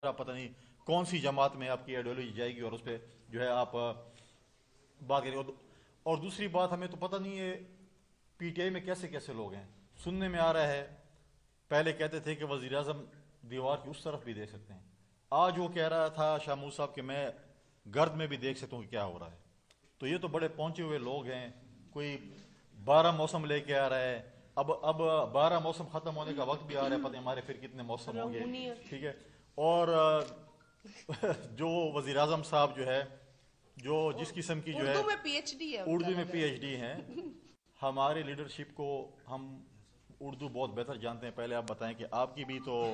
پتہ نہیں کون سی جماعت میں آپ کی آئیڈیالوجی جائے گی اور اس پہ جو ہے آپ بات کریں گے. اور دوسری بات ہمیں تو پتہ نہیں ہے پی ٹی آئی میں کیسے کیسے لوگ ہیں. سننے میں آ رہا ہے پہلے کہتے تھے کہ وزیر اعظم دیوار کی اس طرف بھی دیکھ سکتے ہیں. آج وہ کہہ رہا تھا شاہ موسیٰ صاحب کہ میں گرد میں بھی دیکھ سکتا ہوں کہ کیا ہو رہا ہے. تو یہ تو بڑے پہنچے ہوئے لوگ ہیں. کوئی 12 موسم لے کے آ رہا ہے. اب 12 موسم ختم ہونے کا وقت بھی آ رہا ہے. پتہ نہیں ہمارے پھر کتنے موسم ہوں گے. ٹھیک ہے. اور جو وزیر اعظم صاحب جو ہے جو جس قسم کی جو ہے اردو میں پی ایچ ڈی ہے، اردو میں پی ایچ ڈی ہیں. ہمارے لیڈرشپ کو ہم اردو بہت بہتر جانتے ہیں. پہلے آپ بتائیں کہ آپ کی بھی تو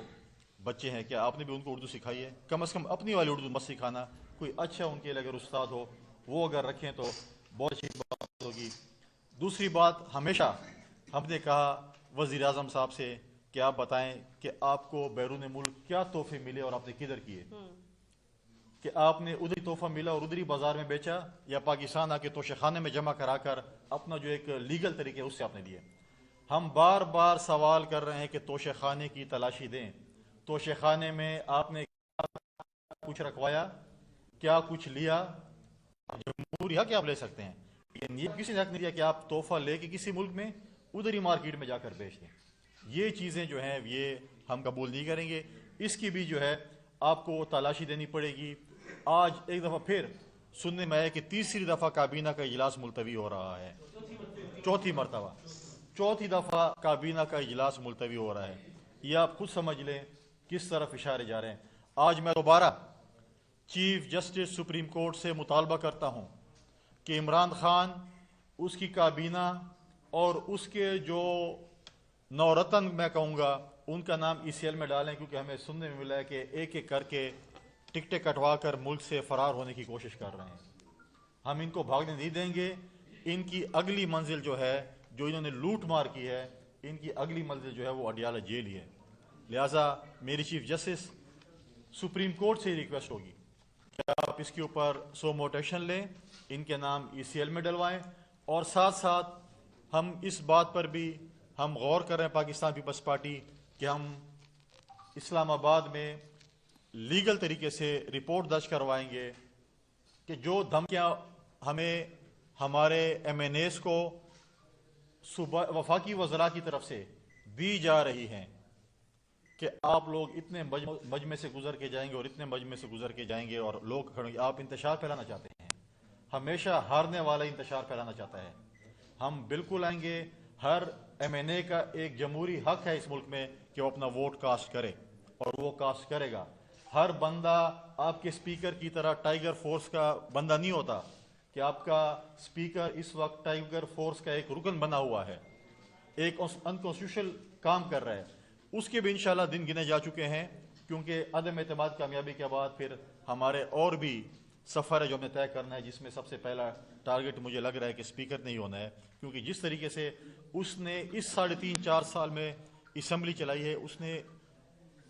بچے ہیں, کیا آپ نے بھی ان کو اردو سکھائی ہے؟ کم از کم اپنی والی اردو مت سکھانا. کوئی اچھا ان کے لیے اگر استاد ہو وہ اگر رکھیں تو بہت اچھی بات ہوگی. دوسری بات, ہمیشہ ہم نے کہا وزیر اعظم صاحب سے کہ آپ بتائیں کہ آپ کو بیرون ملک کیا تحفے ملے اور آپ نے کدھر کیے, کہ آپ نے ادھری تحفہ ملا اور ادھری بازار میں بیچا یا پاکستان آ کے توشہ خانے میں جمع کرا کر اپنا جو ایک لیگل طریقے اس سے آپ نے لیے. ہم بار بار سوال کر رہے ہیں کہ توشہ خانے کی تلاشی دیں. توشہ خانے میں آپ نے کچھ رکھوایا, کیا کچھ لیا؟ جمہوری حق آپ لے سکتے ہیں, یہ کسی نے حق نہیں دیا کہ آپ تحفہ لے کے کسی ملک میں ادھر ہی مارکیٹ میں جا کر بیچ دیں. یہ چیزیں جو ہیں یہ ہم قبول نہیں کریں گے. اس کی بھی جو ہے آپ کو تلاشی دینی پڑے گی. آج ایک دفعہ پھر سننے میں آیا کہ تیسری دفعہ کابینہ کا اجلاس ملتوی ہو رہا ہے. چوتھی دفعہ کابینہ کا اجلاس ملتوی ہو رہا ہے. یہ آپ خود سمجھ لیں کس طرف اشارے جا رہے ہیں. آج میں دوبارہ چیف جسٹس سپریم کورٹ سے مطالبہ کرتا ہوں کہ عمران خان, اس کی کابینہ اور اس کے جو نورتن میں کہوں گا ان کا نام ای سی ایل میں ڈالیں, کیونکہ ہمیں سننے میں ملا ہے کہ ایک ایک کر کے ٹکٹیں کٹوا کر ملک سے فرار ہونے کی کوشش کر رہے ہیں. ہم ان کو بھاگنے نہیں دیں گے. ان کی اگلی منزل جو ہے, جو انہوں نے لوٹ مار کی ہے, ان کی اگلی منزل جو ہے وہ اڈیالہ جیل ہی ہے. لہٰذا میری چیف جسٹس سپریم کورٹ سے ریکویسٹ ہوگی کہ آپ اس کے اوپر سو موٹیشن لیں, ان کے نام ای سی ایل میں ڈلوائیں, اور ساتھ ساتھ ہم اس بات پر بھی ہم غور کر رہے ہیں پاکستان پیپلز پارٹی کہ ہم اسلام آباد میں لیگل طریقے سے رپورٹ درج کروائیں گے کہ جو دھمکیاں ہمیں ہمارے ایم این ایز کو وفاقی وزراء کی طرف سے دی جا رہی ہیں کہ آپ لوگ اتنے مجمع سے گزر کے جائیں گے اور اتنے مجمع سے گزر کے جائیں گے اور لوگ کھڑیں گے. آپ انتشار پھیلانا چاہتے ہیں. ہمیشہ ہارنے والا انتشار پھیلانا چاہتا ہے. ہم بالکل آئیں گے. ہر ایم این اے کا ایک جمہوری حق ہے اس ملک میں کہ وہ اپنا ووٹ کاسٹ کرے, اور وہ کاسٹ کرے گا. ہر بندہ آپ کے سپیکر کی طرح ٹائیگر فورس کا بندہ نہیں ہوتا کہ آپ کا سپیکر اس وقت ٹائیگر فورس کا ایک رکن بنا ہوا ہے, ایک انکانسٹیٹیوشنل کام کر رہا ہے. اس کے بھی انشاءاللہ دن گنے جا چکے ہیں, کیونکہ عدم اعتماد کامیابی کے بعد پھر ہمارے اور بھی سفر ہے جو ہمیں طے کرنا ہے, جس میں سب سے پہلا ٹارگٹ مجھے لگ رہا ہے کہ سپیکر نہیں ہونا ہے. کیونکہ جس طریقے سے اس نے اس 3.5-4 سال میں اسمبلی چلائی ہے, اس نے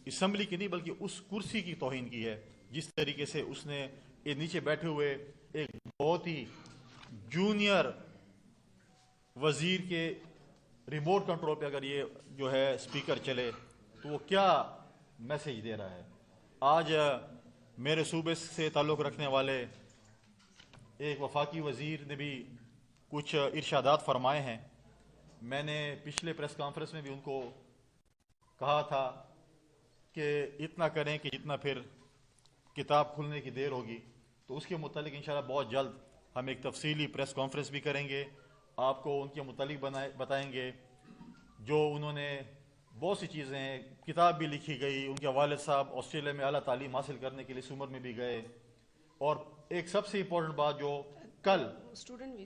اسمبلی کی نہیں بلکہ اس کرسی کی توہین کی ہے. جس طریقے سے اس نے یہ نیچے بیٹھے ہوئے ایک بہت ہی جونیئر وزیر کے ریموٹ کنٹرول پہ اگر یہ جو ہے سپیکر چلے تو وہ کیا میسیج دے رہا ہے. آج میرے صوبے سے تعلق رکھنے والے ایک وفاقی وزیر نے بھی کچھ ارشادات فرمائے ہیں. میں نے پچھلے پریس کانفرنس میں بھی ان کو کہا تھا کہ اتنا کریں کہ جتنا پھر کتاب کھلنے کی دیر ہوگی. تو اس کے متعلق انشاءاللہ بہت جلد ہم ایک تفصیلی پریس کانفرنس بھی کریں گے, آپ کو ان کے متعلق بتائیں گے. جو انہوں نے بہت سی چیزیں ہیں, کتاب بھی لکھی گئی, ان کے والد صاحب آسٹریلیا میں اعلیٰ تعلیم حاصل کرنے کے لیے اس عمر میں بھی گئے, اور ایک سب سے امپورٹنٹ بات جو کل اسٹوڈنٹ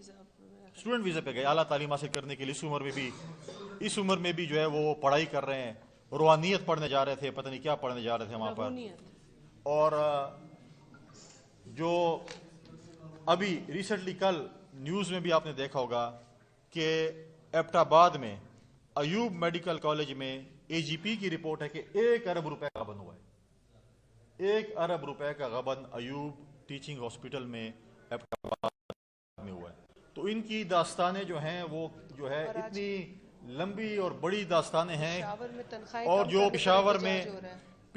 ویزا پہ گئے اعلیٰ تعلیم حاصل کرنے کے لیے اس عمر میں بھی جو ہے وہ پڑھائی کر رہے ہیں. روحانیت پڑھنے جا رہے تھے, پتہ نہیں کیا پڑھنے جا رہے تھے وہاں پر. اور جو ابھی ریسنٹلی کل نیوز میں بھی آپ نے دیکھا ہوگا کہ ایبٹ آباد میں ایوب میڈیکل کالج میں اے جی پی کی رپورٹ ہے کہ 1 ارب روپے کا غبن ہوا ہے. 1 ارب روپے کا غبن ایوب ٹیچنگ ہاسپٹل میں ایبٹ آباد میں ہوا ہے. تو ان کی داستانیں جو ہیں وہ جو ہے اتنی لمبی اور بڑی داستانیں ہیں. اور جو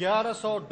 1100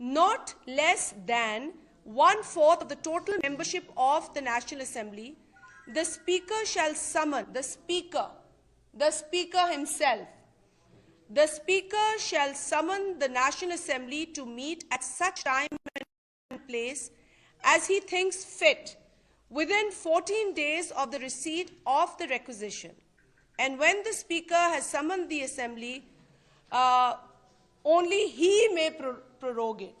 not less than 1/4 of the total membership of the National Assembly, the Speaker shall summon the Speaker himself. The Speaker shall summon the National Assembly to meet at such time and place as he thinks fit within 14 days of the receipt of the requisition. And when the Speaker has summoned the Assembly, only he may prorogue it.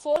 4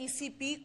ECP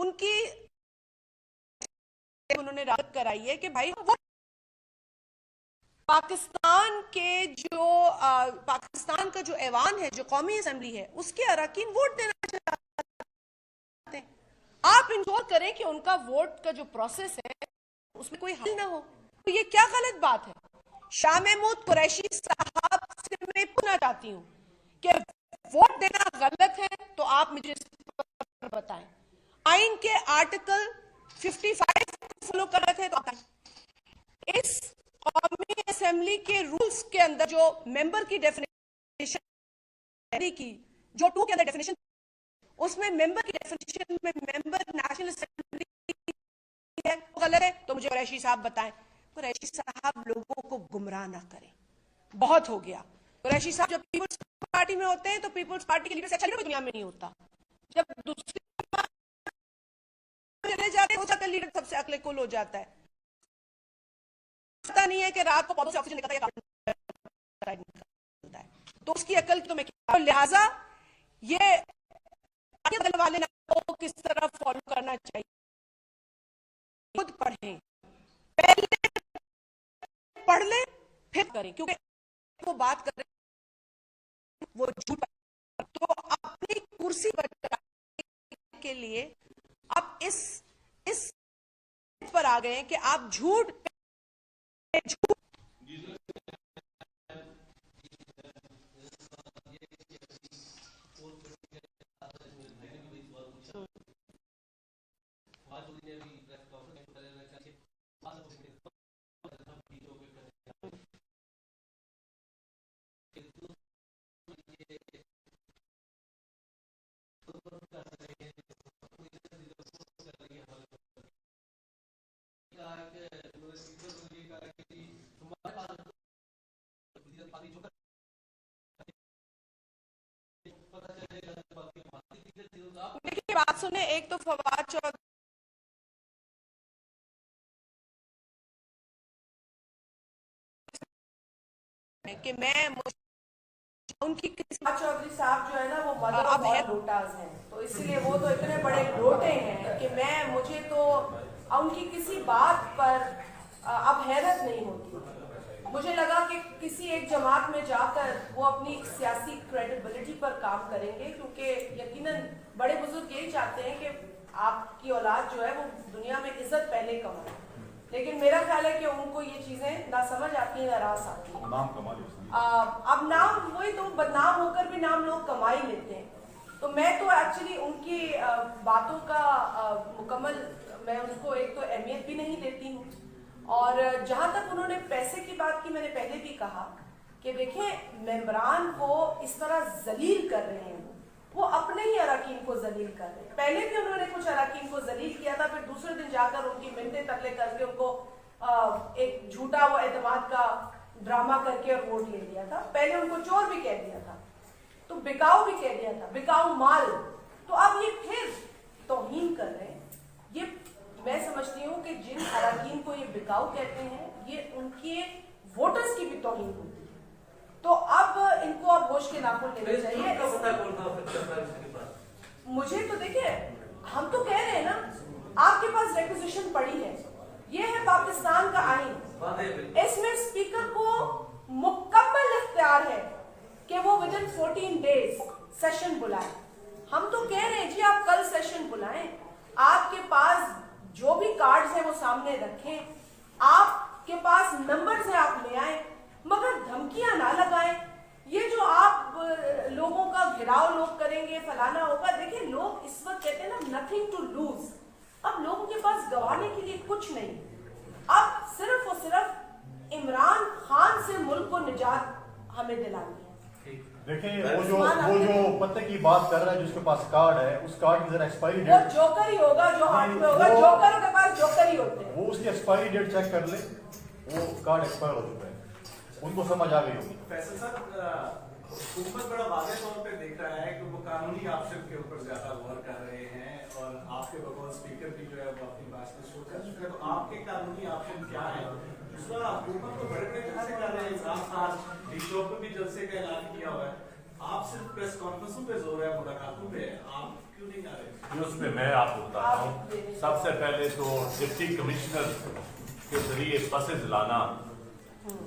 ان کی انہوں نے رد کرائی ہے کہ بھائی وہ پاکستان کا جو ایوان ہے, جو قومی اسمبلی ہے, اس کے اراکین ووٹ دینا چاہتے ہیں. آپ انشور کریں کہ ان کا ووٹ کا جو پروسیس ہے اس میں کوئی حل نہ ہو. تو یہ کیا غلط بات ہے؟ شاہ محمود قریشی صاحب سے میں پوچھنا چاہتی ہوں کہ ووٹ دینا غلط ہے تو آپ مجھے اس پر بتائیں. آئین کے آرٹیکل 55 فالو کر رہے تھے تو اس قومی اسمبلی کے رولز کے اندر جو ممبر کی ڈیفینیشن کی, جو 2 کے اندر ڈیفینیشن, اس میں ممبر کی ڈیفینیشن میں ممبر نیشنل اسمبلی ہے, غلط ہے تو مجھے قریشی صاحب بتائیں. قریشی صاحب لوگوں کو گمراہ نہ کریں, بہت ہو گیا. قریشی صاحب جب پیپلز پارٹی میں ہوتے ہیں تو پیپلز پارٹی کے لیڈر سے اچھا لیڈر دنیا میں نہیں ہوتا. جب دوسری چلے جاتے ہیں تو لیڈر سب سے عقل کل ہو جاتا ہے. پتا نہیں ہے کہ رات کو پودوں سے آکسیجن نکلتا ہے تو اس کی عقل تو میں کیا. لہٰذا یہ عقل والے کو کس طرح فالو کرنا چاہیے, خود پڑھیں, پہلے پڑھ لیں پھر کریں, کیونکہ وہ بات کر رہے وہ جھوٹ. تو اپنی کرسی بچانے کے لیے آپ اس پر آ گئے ہیں کہ آپ جھوٹ دیکھیے بات سنیں. ایک تو فواد چودھری کہ میں ان کی چودھری صاحب جو ہے نا وہ مدر آف آل لوٹاز ہیں, تو اسی لیے وہ تو اتنے بڑے لوٹے ہیں کہ مجھے تو ان کی کسی بات پر اب حیرت نہیں ہوتی. مجھے لگا کہ کسی ایک جماعت میں جا کر وہ اپنی سیاسی کریڈیبلٹی پر کام کریں گے, کیونکہ یقیناً بڑے بزرگ یہی چاہتے ہیں کہ آپ کی اولاد جو ہے وہ دنیا میں عزت پہلے کمائے. لیکن میرا خیال ہے کہ ان کو یہ چیزیں نہ سمجھ آتی ہیں نہ راس آتی ہیں. اب نام وہی تو بدنام ہو کر بھی نام لوگ کما ہی لیتے ہیں. تو میں تو ایکچولی ان کی باتوں کا مکمل میں ان کو ایک تو اہمیت بھی نہیں دیتی ہوں. اور جہاں تک انہوں نے پیسے کی بات کی, میں نے پہلے بھی کہا کہ دیکھیں ممبران کو اس طرح ذلیل کر رہے ہیں, وہ اپنے ہی اراکین کو ذلیل کر رہے ہیں. پہلے بھی انہوں نے کچھ اراکین کو ذلیل کیا تھا, پھر دوسرے دن جا کر ان کی منتیں ترلے کر کے ان کو ایک جھوٹا وہ اعتماد کا ڈرامہ کر کے ووٹ لے لیا تھا. پہلے ان کو چور بھی کہہ دیا تھا, تو بکاؤ بھی کہہ دیا تھا, بکاؤ مال. تو اب یہ پھر توہین کر رہے ہیں. یہ میں سمجھتی ہوں کہ جن اراکین کو یہ بکاؤ کہتے ہیں یہ ان کے ووٹرز کی بھی توہین ہوتی ہے. تو اب ان کو اب ہوش کے ناخن لینے چاہیے. مجھے تو دیکھیں, ہم تو کہہ رہے ہیں نا, آپ کے پاس ریکوزیشن پڑی ہے, یہ ہے پاکستان کا آئین, اس میں اسپیکر کو مکمل اختیار ہے کہ وہ ودن 14 days سیشن بلائیں. ہم تو کہہ رہے ہیں جی آپ کل سیشن بلائیں, آپ کے پاس جو بھی کارڈز ہیں وہ سامنے رکھیں, آپ کے پاس نمبرز ہیں آپ لے آئیں, مگر دھمکیاں نہ لگائیں. یہ جو آپ لوگوں کا گھراؤ لوگ کریں گے, فلانا ہوگا, دیکھیں لوگ اس وقت کہتے ہیں نا نتھنگ ٹو لوز. اب لوگوں کے پاس گوانے کے لیے کچھ نہیں, اب صرف اور صرف عمران خان سے ملک کو نجات ہمیں دلانی ہے. دیکھیں وہ جو پتے کی بات کر رہا ہے, جس کے پاس کارڈ ہے, اس کارڈ کی ذرا ایکسپائری ڈیٹ, وہ جوکر ہی ہوگا جو ہاتھ میں ہوگا, جوکر کے پاس جوکر ہی ہوتے ہیں. وہ اس کی ایکسپائری ڈیٹ چیک کر لے, وہ کارڈ ایکسپائر ہو چکا ہے, ان کو سمجھ آ گئی ہوگی. فیصل صاحب, حکومت بڑا واضح طور پہ دیکھ رہا ہے کہ وہ قانونی آپشن کے اوپر زیادہ غور کر رہے ہیں, اور آپ کے بغور اسپیکر بھی جو ہے وہ اپنی بات کو شو کر چکے ہیں. تو آپ کے قانونی آپشن کیا ہے؟ دوسرا, حکومت کو بڑے بڑے جلسے کر رہے ہیں, عمران خان ڈی شو پہ بھی جلسے کا اعلان کیا ہوا ہے, آپ صرف پریس کانفرنسوں پہ زور ہے, ملاقاتوں پہ, آپ اس میں میں آپ کو بتاتا ہوں. سب سے پہلے تو ڈپٹی کمشنر کے ذریعے بسز لانا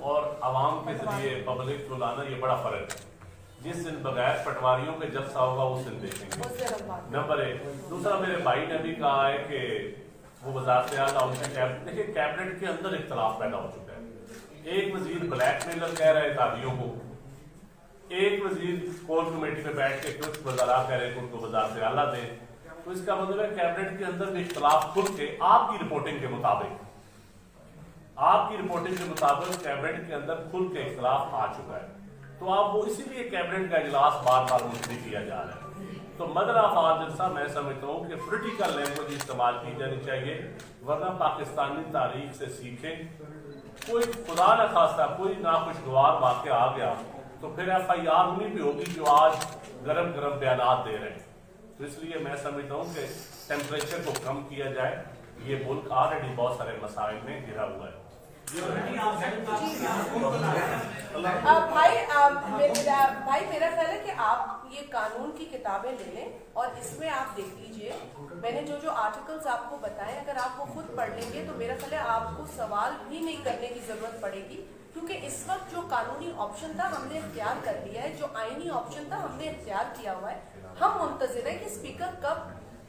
اور عوام کے ذریعے پبلک کو لانا یہ بڑا فرق ہے. جس دن بغیر پٹواریوں کے جلسہ ہوگا اس دن دیکھیں گے. نمبر 1. دوسرا میرے بھائی نے بھی کہا ہے کہ وہ وزارت اعلیٰ ان کی دیکھیے کیبنٹ کے اندر اختلاف پیدا ہو چکا ہے. ایک وزیر بلیک میلر کہہ رہے اتحادیوں کو, ایک وزیر کور کمیٹی میں بیٹھ کے کچھ وزراء کہہ رہے کہ ان کو وزارت اعلیٰ دیں. تو اس کا مطلب ہے کیبنٹ کے اندر بھی اختلاف کھل کے آپ کی رپورٹنگ کے مطابق کیبنٹ کے اندر کھل کے اختلاف آ چکا ہے. تو آپ وہ اسی لیے کیبنٹ کا اجلاس بار بار ملتوی کیا جا رہا ہے. تو مدر آف آل جلسہ میں سمجھتا ہوں کہ پولیٹیکل لینگویج استعمال کی جانی چاہیے, ورنہ پاکستانی تاریخ سے سیکھیں. کوئی خدا نہ خواستہ کوئی ناخوشگوار واقعہ آ گیا تو پھر ایف آئی آر انہیں بھی ہوگی جو آج گرم گرم بیانات دے رہے ہیں. تو اس لیے میں سمجھتا ہوں کہ ٹیمپریچر کو کم کیا جائے. یہ ملک آلریڈی بہت سارے مسائل میں گھرا ہوا ہے. بھائی میرا خیال ہے کہ آپ یہ قانون کی کتابیں لے لیں اور اس میں آپ دیکھ لیجئے. میں نے جو آرٹیکلز آپ کو بتائے اگر آپ وہ خود پڑھ لیں گے تو میرا خیال ہے آپ کو سوال بھی نہیں کرنے کی ضرورت پڑے گی, کیونکہ اس وقت جو قانونی آپشن تھا ہم نے اختیار کر لیا ہے, جو آئینی آپشن تھا ہم نے اختیار کیا ہوا ہے. ہم منتظر ہیں کہ اسپیکر کب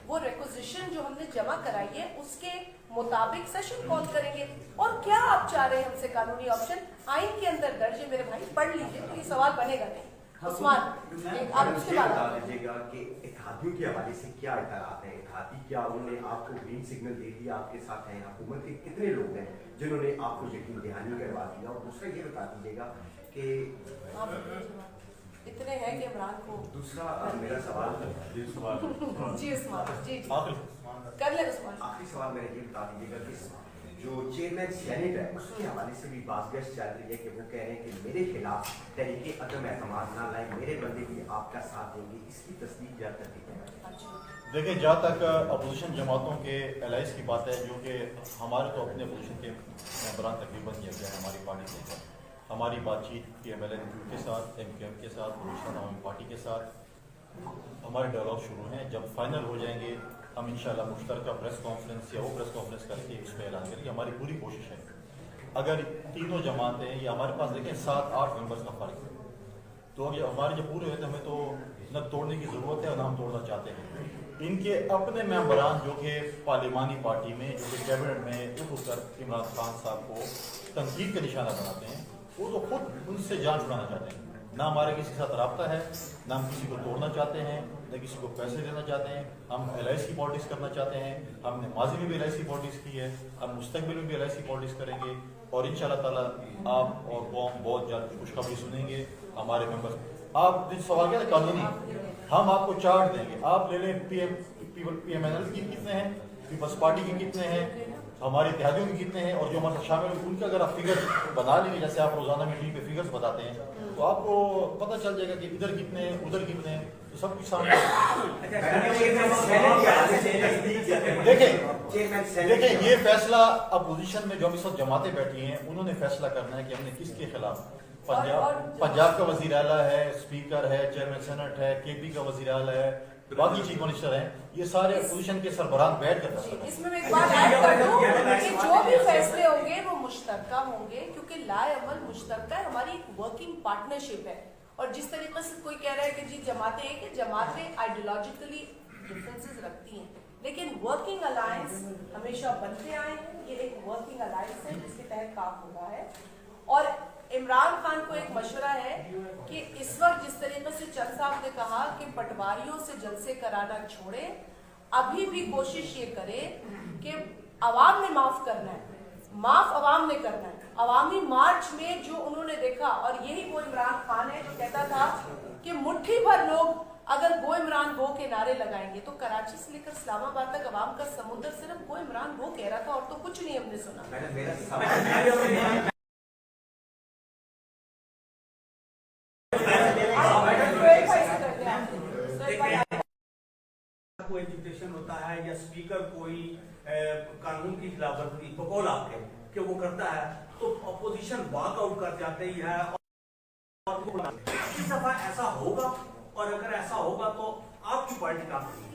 وہ ریکوزیشن جو ہم نے جمع کرائی ہے اس کے مطابق سیشن کال کریں گے. اور کیا آپ چاہ رہے ہیں ہم سے قانونی آپشن آئین کے اندر درج ہے میرے بھائی, پڑھ لیجئے تو یہ سوال بنے گا نہیں. عثمان آپ اس کے بعد بتا دیجیے گا کہ اتحادیوں کے حوالے سے کیا اطلاعات ہیں. اتحادی کیا انہوں نے آپ کو گرین سگنل دے دیا, آپ کے ساتھ ہیں, حکومت کے کتنے لوگ ہیں جنہوں نے آپ کو یقین دہانی کروا دیا. اور دوسرا یہ بتا دیجیے گا کہ اتنے ہیں کہ عمران کو دوسرا میرا سوال جی عثمان جی کر لیں عثمان. آخری سوال میرا یہ بتا دیجیے گا کہ جو چیئرمین سینٹ ہے اس کے حوالے سے بھی بات گشت چل رہی ہے کہ وہ کہہ رہے ہیں کہ میرے خلاف تحریک عدم اعتماد نہ لائیں, میرے بندے بھی آپ کا ساتھ دیں گے. اس کی تصدیق یا تصدیق ہے؟ دیکھیں جہاں تک اپوزیشن جماعتوں کے الائنس کی بات ہے, جو کہ ہمارے تو اپنے اپوزیشن کے ممبران تقریباً کیا گیا ہے ہماری پارٹی سے. ہماری بات چیت پی ایم ایل این کے ساتھ, ایم کیو ایم کے ساتھ, بلوچستان عوامی پارٹی کے ساتھ ہمارے ڈائلاگ شروع ہیں. جب فائنل ہو جائیں گے ہم انشاءاللہ مشترکہ پریس کانفرنس یا وہ پریس کانفرنس کر کے اس پہ اعلان کریں گے. ہماری پوری کوشش ہے اگر تینوں جماعتیں یا ہمارے پاس دیکھیں 7-8 ممبرس کا فرق ہے, تو یہ ہمارے جب پورے ہوئے تو ہمیں تو نہ توڑنے کی ضرورت ہے اور نہ ہم توڑنا چاہتے ہیں. ان کے اپنے ممبران جو کہ پارلیمانی پارٹی میں جو کہ کیبنٹ میں اٹھ کر عمران خان صاحب کو تنقید کا نشانہ بناتے ہیں, وہ تو خود ان سے جان چھڑانا چاہتے ہیں. نہ ہمارے کسی کے ساتھ رابطہ ہے, نہ ہم کسی کو توڑنا چاہتے ہیں, نہ کسی کو پیسے دینا چاہتے ہیں. ہم ایل آئی سی پالیٹکس کرنا چاہتے ہیں. ہم نے ماضی میں بھی ایل آئی سی پالیٹکس کی ہے, ہم مستقبل میں بھی ایل آئی سی پالیٹکس کریں گے. اور ان شاء اللہ تعالیٰ آپ اور قوم بہت جلد خوشخبری سنیں گے. ہمارے ممبر آپ جو سوال کیا تھا قانونی, ہم آپ کو چارٹ دیں گے, آپ لے لیں پی ایم ایل کی کتنے ہیں, پیپلز پارٹی کے کتنے ہیں, ہمارے اتحادیوں کے کتنے ہیں, اور جو ہمارے شامل ہیں ان کے اگر آپ فگر بنا لیں گے جیسے آپ روزانہ میٹنگ پہ فگرس بتاتے ہیں تو آپ کو پتہ چل جائے گا کہ ادھر کتنے ہیں ادھر کتنے ہیں, تو سب کچھ سامنے. دیکھیں یہ فیصلہ اپوزیشن میں جو ہم اس وقت جماعتیں بیٹھی ہیں انہوں نے فیصلہ کرنا ہے کہ ہم نے کس کے خلاف. پنجاب کا وزیر اعلیٰ ہے, اسپیکر ہے, چیئرمین سینٹ ہے, کے پی کا وزیر اعلیٰ ہے, باقی چیف منسٹر ہیں, یہ سارے اپوزیشن کے سربراہ بیٹھ کر فیصلہ. اس میں ایک بات ایڈ کر دوں کہ جو بھی فیصلے ہوں گے وہ مشترکہ ہوں گے, کیونکہ لائے عمل مشترکہ ہے, ہماری ایک ورکنگ پارٹنرشپ ہے. اور جس طریقے سے کوئی کہہ رہا ہے کہ جی جماعتیں ایک ہے, جماعتیں آئیڈیولوجیکلی ڈفرینسز رکھتی ہیں لیکن ورکنگ الائنس ہمیشہ بنتے آئے ہیں. یہ ایک ورکنگ الائنس ہے جس کے تحت کام ہو رہا ہے. اور عمران خان کو ایک مشورہ ہے کہ اس وقت جس طریقے سے چند صاحب نے کہا کہ پٹواریوں سے جلسے کرانا چھوڑے, ابھی بھی کوشش یہ کرے کہ عوام نے معاف کرنا ہے, معاف عوام نے کرنا ہے. عوامی مارچ میں جو انہوں نے دیکھا, اور یہی وہ عمران خان ہے جو کہتا تھا کہ مٹھی بھر لوگ اگر گو عمران گو کے نعرے لگائیں گے, تو کراچی سے لے کر اسلام آباد تک عوام کا سمندر صرف گو عمران گو کہہ رہا تھا اور تو کچھ نہیں ہم نے سنا. کوئی ایجوکیشن ہوتا ہے یا اسپیکر کوئی قانون کی خلاف ورزی بقول آپ کے کہ وہ کرتا ہے تو اپوزیشن واک آؤٹ کر جاتی ہے. اور اس دفعہ ایسا ہوگا, اور اگر ایسا ہوگا تو آپ کی پارٹی کام کرے گی.